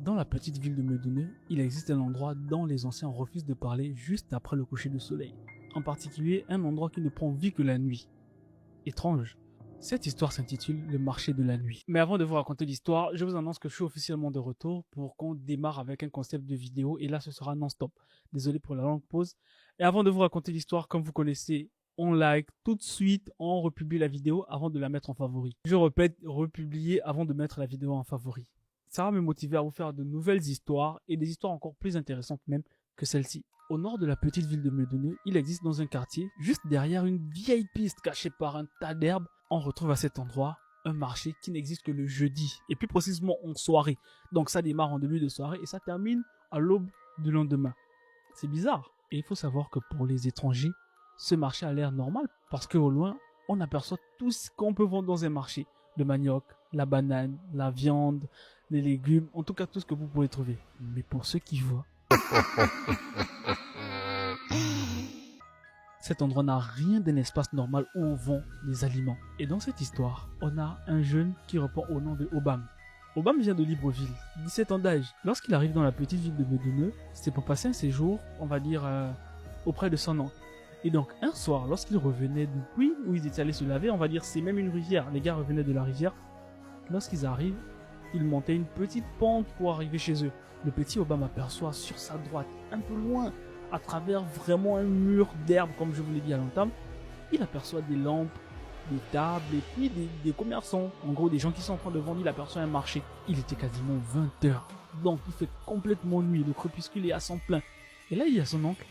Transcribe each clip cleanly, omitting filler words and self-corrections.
Dans la petite ville de Medoune, il existe un endroit dont les anciens refusent de parler juste après le coucher du soleil. En particulier, un endroit qui ne prend vie que la nuit. Étrange. Cette histoire s'intitule Le marché de la nuit. Mais avant de vous raconter l'histoire, je vous annonce que je suis officiellement de retour pour qu'on démarre avec un concept de vidéo et là ce sera non-stop. Désolé pour la longue pause. Et avant de vous raconter l'histoire, comme vous connaissez, on like tout de suite, on republie la vidéo avant de la mettre en favori. Je répète, republier avant de mettre la vidéo en favori. Ça va me motiver à vous faire de nouvelles histoires et des histoires encore plus intéressantes même que celle-ci. Au nord de la petite ville de Medoune, il existe dans un quartier, juste derrière une vieille piste cachée par un tas d'herbes, on retrouve à cet endroit un marché qui n'existe que le jeudi, et plus précisément en soirée. Donc ça démarre en début de soirée et ça termine à l'aube du lendemain. C'est bizarre. Et il faut savoir que pour les étrangers, ce marché a l'air normal parce qu'au loin, on aperçoit tout ce qu'on peut vendre dans un marché. Le manioc, la banane, la viande, les légumes, en tout cas tout ce que vous pouvez trouver. Mais pour ceux qui voient, cet endroit n'a rien d'un espace normal où on vend des aliments. Et dans cette histoire, on a un jeune qui répond au nom de Obam. Obam vient de Libreville, 17 ans d'âge. Lorsqu'il arrive dans la petite ville de Medoune, c'est pour passer un séjour, on va dire, auprès de son oncle. Et donc, un soir, lorsqu'il revenait du puits où ils étaient allés se laver, on va dire, c'est même une rivière. Les gars revenaient de la rivière. Lorsqu'ils arrivent, ils montaient une petite pente pour arriver chez eux. Le petit Obam aperçoit sur sa droite, un peu loin, à travers vraiment un mur d'herbe, comme je vous l'ai dit à l'entame, il aperçoit des lampes, des tables et puis des commerçants. En gros, des gens qui sont en train de vendre, il aperçoit un marché. Il était quasiment 20 h. Donc, il fait complètement nuit, le crépuscule est à son plein. Et là, il y a son oncle.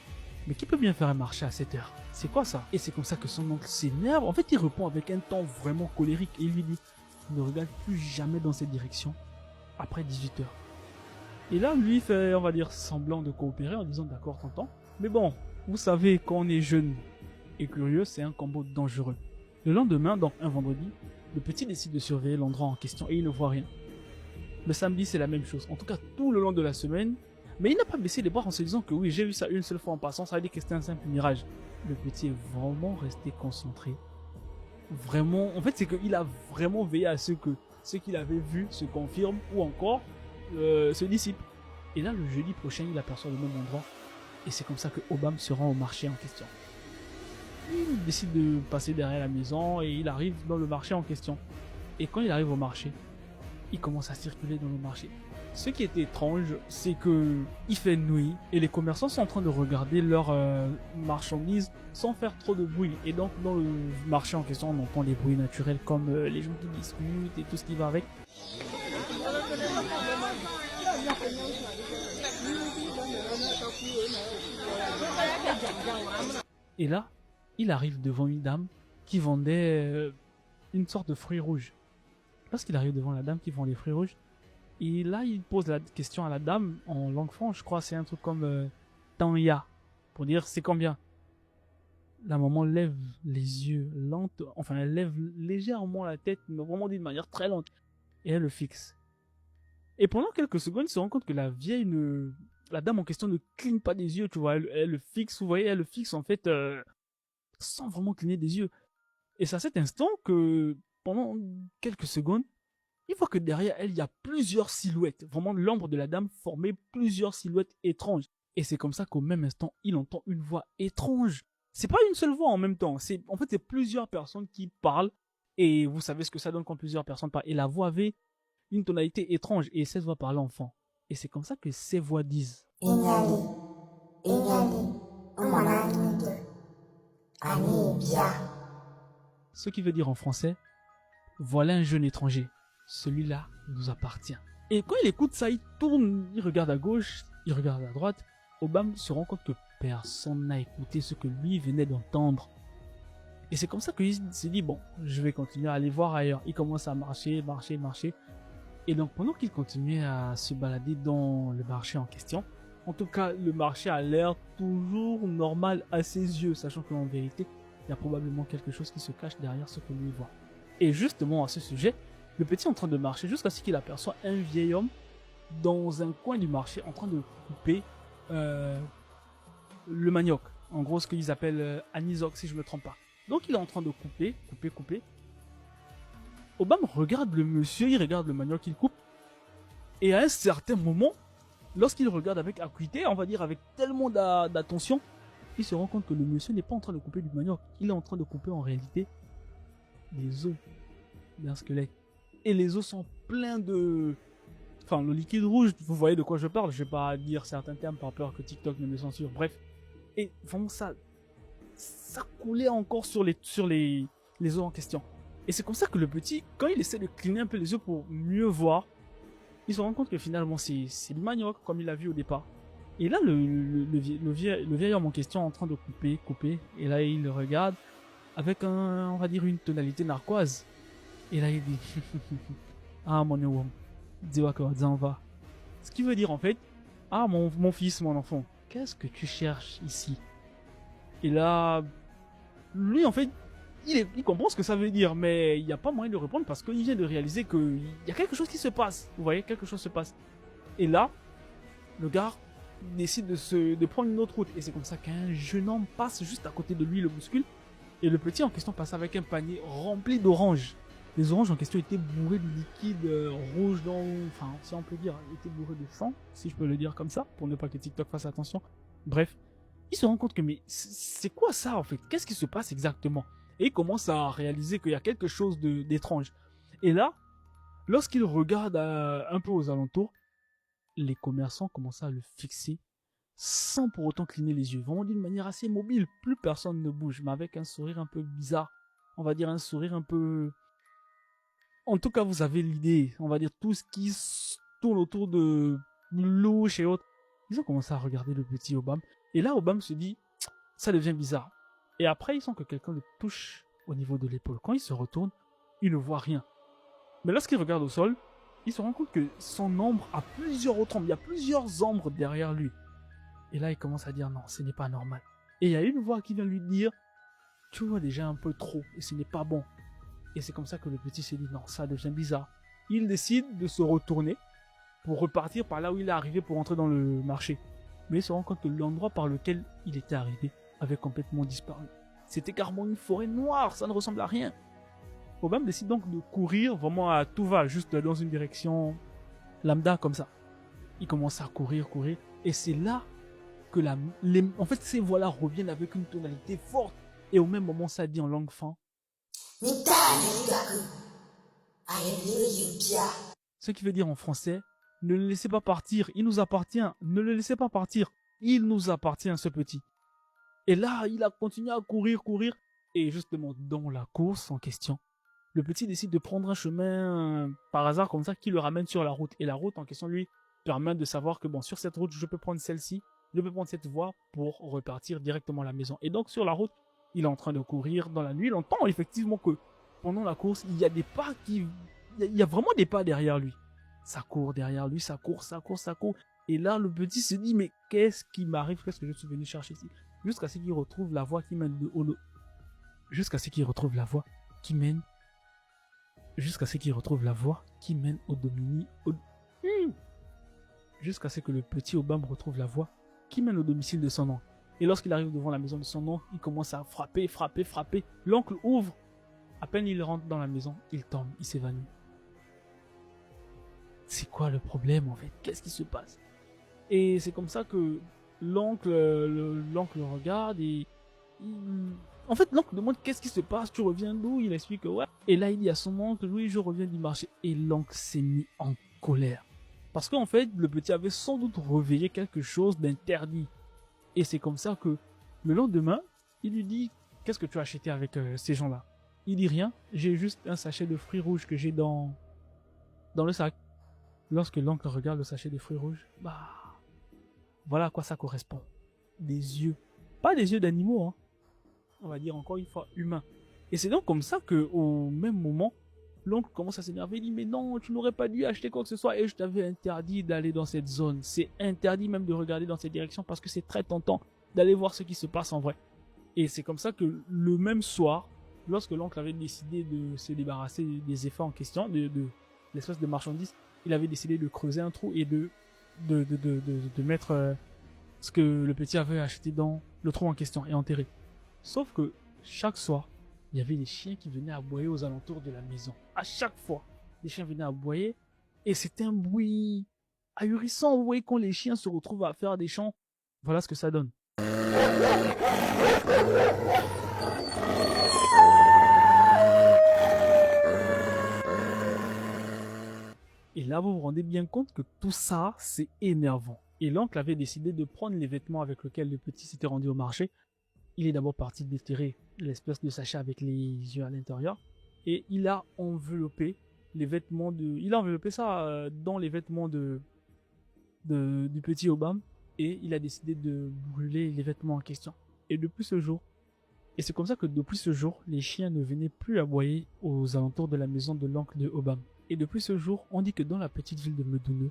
Mais qui peut bien faire un marché à 7 h? C'est quoi ça? Et c'est comme ça que son oncle s'énerve. En fait, il répond avec un ton vraiment colérique et il lui dit: ne regarde plus jamais dans cette direction après 18 h. Et là, lui fait, on va dire, semblant de coopérer en disant: d'accord, t'entends. Mais bon, vous savez, quand on est jeune et curieux, c'est un combo dangereux. Le lendemain, donc un vendredi, le petit décide de surveiller l'endroit en question et il ne voit rien. Le samedi, c'est la même chose. En tout cas, tout le long de la semaine. Mais il n'a pas baissé les bras en se disant que oui, j'ai vu ça une seule fois en passant, ça veut dire que c'était un simple mirage. Le petit est vraiment resté concentré. Vraiment, en fait, c'est qu'il a vraiment veillé à ce que ce qu'il avait vu se confirme ou encore se dissipe. Et là, le jeudi prochain, il aperçoit le même endroit. Et c'est comme ça que Obam se rend au marché en question. Il décide de passer derrière la maison et il arrive dans le marché en question. Et quand il arrive au marché, il commence à circuler dans le marché. Ce qui est étrange, c'est que il fait nuit et les commerçants sont en train de regarder leurs marchandises sans faire trop de bruit. Et donc dans le marché en question, on entend des bruits naturels comme les gens qui discutent et tout ce qui va avec. Et là, il arrive devant une dame qui vendait une sorte de fruits rouges. Lorsqu'il arrive devant la dame qui vend les fruits rouges, et là, il pose la question à la dame en langue franche, je crois, c'est un truc comme Tanya, pour dire c'est combien. La maman lève les yeux lente, enfin elle lève légèrement la tête, mais vraiment d'une manière très lente, et elle le fixe. Et pendant quelques secondes, il se rend compte que la dame en question ne cligne pas des yeux, tu vois, elle le fixe, vous voyez, elle le fixe en fait sans vraiment cligner des yeux. Et c'est à cet instant que pendant quelques secondes, il voit que derrière elle, il y a plusieurs silhouettes. Vraiment, l'ombre de la dame formait plusieurs silhouettes étranges. Et c'est comme ça qu'au même instant, il entend une voix étrange. C'est pas une seule voix en même temps. En fait, c'est plusieurs personnes qui parlent. Et vous savez ce que ça donne quand plusieurs personnes parlent. Et la voix avait une tonalité étrange. Et cette voix parlait enfant. Et c'est comme ça que ces voix disent: ce qui veut dire en français: voilà un jeune étranger. Celui-là nous appartient. Et quand il écoute ça, il tourne, il regarde à gauche, il regarde à droite. Obam se rend compte que personne n'a écouté ce que lui venait d'entendre. Et c'est comme ça qu'il s'est dit: bon, je vais continuer à aller voir ailleurs. Il commence à marcher. Et donc pendant qu'il continuait à se balader dans le marché en question, en tout cas le marché a l'air toujours normal à ses yeux, sachant qu'en vérité, il y a probablement quelque chose qui se cache derrière ce que lui voit. Et justement à ce sujet, le petit est en train de marcher jusqu'à ce qu'il aperçoit un vieil homme dans un coin du marché en train de couper le manioc. En gros, ce qu'ils appellent anisok, si je ne me trompe pas. Donc il est en train de couper. Obam regarde le monsieur, il regarde le manioc qu'il coupe. Et à un certain moment, lorsqu'il regarde avec acuité, on va dire avec tellement d'attention, il se rend compte que le monsieur n'est pas en train de couper du manioc. Il est en train de couper en réalité les os d'un squelette. Et les os sont pleins de... Enfin, le liquide rouge, vous voyez de quoi je parle. Je vais pas dire certains termes par peur que TikTok ne me censure. Bref. Et vraiment ça coulait encore sur les os en question. Et c'est comme ça que le petit, quand il essaie de cligner un peu les yeux pour mieux voir, il se rend compte que finalement c'est du manioc comme il l'a vu au départ. Et là le vieil homme en question est en train de couper, et là il le regarde avec on va dire une tonalité narquoise. Et là il dit ah mon homme, dis-moi quoi, dis-en va. Ce qui veut dire en fait, ah mon fils, mon enfant, qu'est-ce que tu cherches ici? Et là, lui en fait, il comprend ce que ça veut dire, mais il n'y a pas moyen de répondre parce qu'il vient de réaliser qu'il y a quelque chose qui se passe. Vous voyez, quelque chose se passe. Et là, le gars décide de prendre une autre route. Et c'est comme ça qu'un jeune homme passe juste à côté de lui, le bouscule. Et le petit en question passe avec un panier rempli d'oranges. Les oranges en question étaient bourrées de liquide rouge enfin, si on peut dire, étaient bourrées de sang, si je peux le dire comme ça, pour ne pas que TikTok fasse attention. Bref, il se rend compte que, mais c'est quoi ça en fait? Qu'est-ce qui se passe exactement? Et il commence à réaliser qu'il y a quelque chose d'étrange. Et là, lorsqu'il regarde un peu aux alentours, les commerçants commencent à le fixer sans pour autant cligner les yeux. Vraiment d'une manière assez mobile. Plus personne ne bouge, mais avec un sourire un peu bizarre. On va dire un sourire un peu... En tout cas, vous avez l'idée. On va dire tout ce qui tourne autour de louche et autres. Ils ont commencé à regarder le petit Obama. Et là, Obama se dit, ça devient bizarre. Et après, ils sentent que quelqu'un le touche au niveau de l'épaule. Quand il se retourne, il ne voit rien. Mais lorsqu'il regarde au sol, il se rend compte que son ombre a plusieurs autres ombres. Il y a plusieurs ombres derrière lui. Et là, il commence à dire non, ce n'est pas normal. Et il y a une voix qui vient lui dire, tu vois déjà un peu trop et ce n'est pas bon. Et c'est comme ça que le petit s'est dit non, ça devient bizarre. Il décide de se retourner pour repartir par là où il est arrivé pour entrer dans le marché. Mais il se rend compte que l'endroit par lequel il était arrivé avait complètement disparu. C'était carrément une forêt noire, ça ne ressemble à rien. Obama décide donc de courir vraiment à tout va, juste dans une direction lambda comme ça. Il commence à courir, et c'est là que en fait ces voix-là reviennent avec une tonalité forte, et au même moment ça dit en langue fan. Ce qui veut dire en français, ne le laissez pas partir, il nous appartient, ne le laissez pas partir, il nous appartient ce petit. Et là, il a continué à courir, et justement dans la course en question, le petit décide de prendre un chemin par hasard comme ça qui le ramène sur la route. Et la route en question lui permet de savoir que bon, sur cette route, je peux prendre celle-ci, je peux prendre cette voie pour repartir directement à la maison. Et donc sur la route, il est en train de courir dans la nuit. Il entend effectivement que pendant la course, il y a des pas il y a vraiment des pas derrière lui. Ça court derrière lui, ça court. Et là, le petit se dit, mais qu'est-ce qui m'arrive? Qu'est-ce que je suis venu chercher ici? Jusqu'à ce qu'il retrouve la voie qui mène jusqu'à ce qu'il retrouve la voie qui mène au jusqu'à ce que le petit Obama retrouve la voie qui mène au domicile de son oncle. Et lorsqu'il arrive devant la maison de son oncle, il commence à frapper. L'oncle ouvre. À peine il rentre dans la maison, il tombe, il s'évanouit. C'est quoi le problème en fait? Qu'est-ce qui se passe? Et c'est comme ça que l'oncle le regarde et en fait, l'oncle demande qu'est-ce qui se passe, tu reviens d'où? Il explique que ouais. Et là, il dit à son oncle, oui, je reviens du marché. Et l'oncle s'est mis en colère. Parce qu'en fait, le petit avait sans doute réveillé quelque chose d'interdit. Et c'est comme ça que le lendemain, il lui dit, qu'est-ce que tu as acheté avec ces gens-là? Il dit rien, j'ai juste un sachet de fruits rouges que j'ai dans le sac. Lorsque l'oncle regarde le sachet de fruits rouges, bah, voilà à quoi ça correspond. Des yeux. Pas des yeux d'animaux, hein. On va dire encore une fois humain. Et c'est donc comme ça que au même moment, l'oncle commence à s'énerver, il dit mais non, tu n'aurais pas dû acheter quoi que ce soit et je t'avais interdit d'aller dans cette zone. C'est interdit même de regarder dans cette direction parce que c'est très tentant d'aller voir ce qui se passe en vrai. Et c'est comme ça que le même soir, lorsque l'oncle avait décidé de se débarrasser des effets en question, de l'espèce de marchandise, il avait décidé de creuser un trou et de mettre ce que le petit avait acheté dans le trou en question et enterré. Sauf que chaque soir, il y avait des chiens qui venaient aboyer aux alentours de la maison. À chaque fois, les chiens venaient aboyer et c'était un bruit ahurissant. Vous voyez, quand les chiens se retrouvent à faire des chants, voilà ce que ça donne. Et là, vous vous rendez bien compte que tout ça, c'est énervant. Et l'oncle avait décidé de prendre les vêtements avec lesquels le petit s'était rendu au marché. Il est d'abord parti déterrer l'espèce de sachet avec les yeux à l'intérieur. Et il a enveloppé les vêtements de... Il a enveloppé ça dans les vêtements du petit Obama. Et il a décidé de brûler les vêtements en question. Et depuis ce jour, et c'est comme ça que depuis ce jour, les chiens ne venaient plus aboyer aux alentours de la maison de l'oncle de Obama. Et depuis ce jour, on dit que dans la petite ville de Medouneux,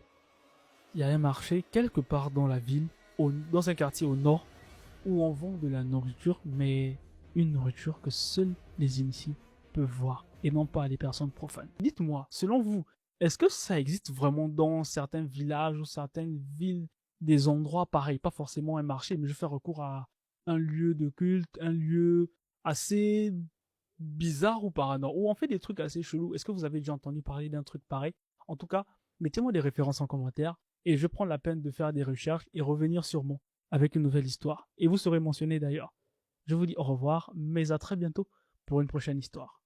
il y a un marché quelque part dans la ville, dans un quartier au nord, où on vend de la nourriture, mais une nourriture que seuls les initiés peuvent voir, et non pas les personnes profanes. Dites-moi, selon vous, est-ce que ça existe vraiment dans certains villages ou certaines villes, des endroits pareils, pas forcément un marché, mais je fais recours à un lieu de culte, un lieu assez bizarre ou paranormal, où on fait des trucs assez chelous. Est-ce que vous avez déjà entendu parler d'un truc pareil? En tout cas, mettez-moi des références en commentaire et je prends la peine de faire des recherches et revenir sûrement avec une nouvelle histoire. Et vous serez mentionné d'ailleurs. Je vous dis au revoir, mais à très bientôt pour une prochaine histoire.